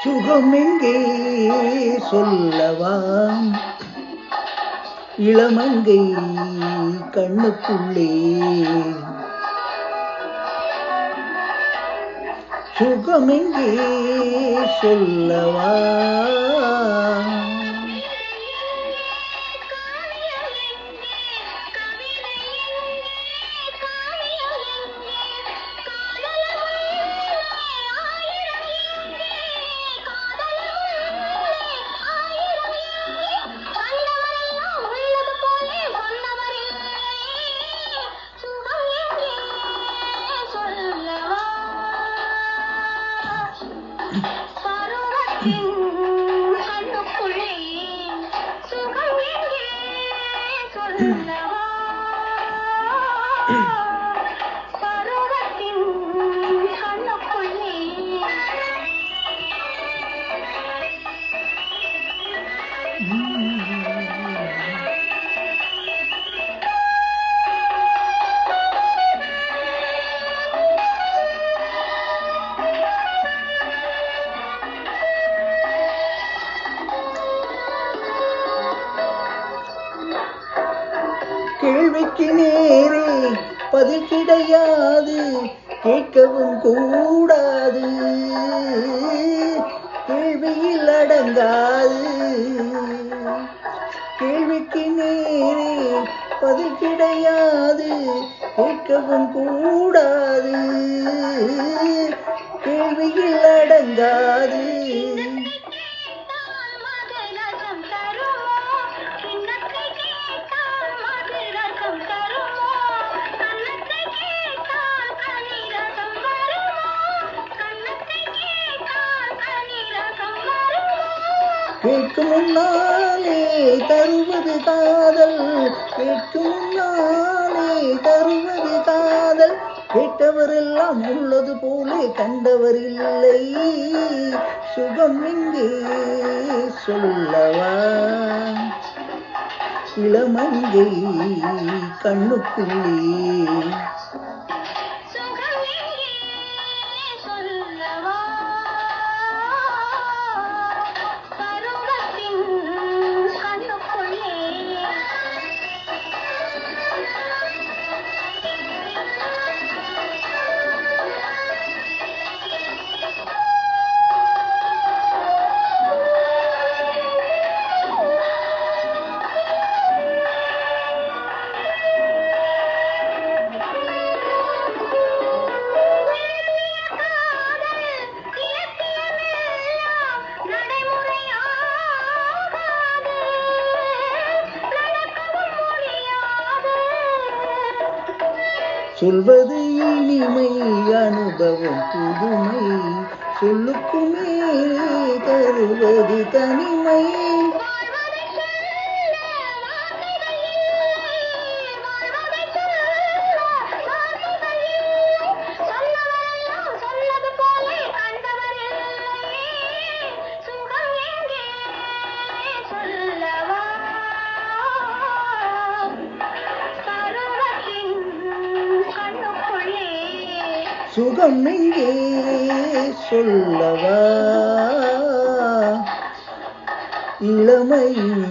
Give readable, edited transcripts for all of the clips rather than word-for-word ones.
சுகமெங்கே சொல்லவா இளமங்கை கண்ணுக்குள்ளே சுகமெங்கே சொல்லவா கேள்விக்கு நேரே பதில் கிடையாது, கேட்கவும் கூடாது, கேள்வியில் அடங்காது. கேள்விக்கு நேரே பதில் கிடையாது, கேட்கவும் கூடாது, கேள்வியில் அடங்காது. கேட்கும் முன்னாலே தருவது காதல், கேட்கும் முன்னாலே தருவது காதல், கேட்டவரெல்லாம் உள்ளது போலே கண்டவர் இல்லை. சுகம் எங்கே சொல்லவா இளமங்கை கண்ணுக்குள்ளே சொல்வது இனிமை அனுபவம் புதுமை, சொல்லுக்குமே தருவது தனிமை. சுகம் எங்கே சொல்லவா இளமையின்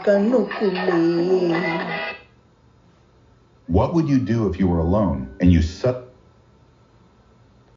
கண்ணுக்குள்ளே. What would you do if you were alone and you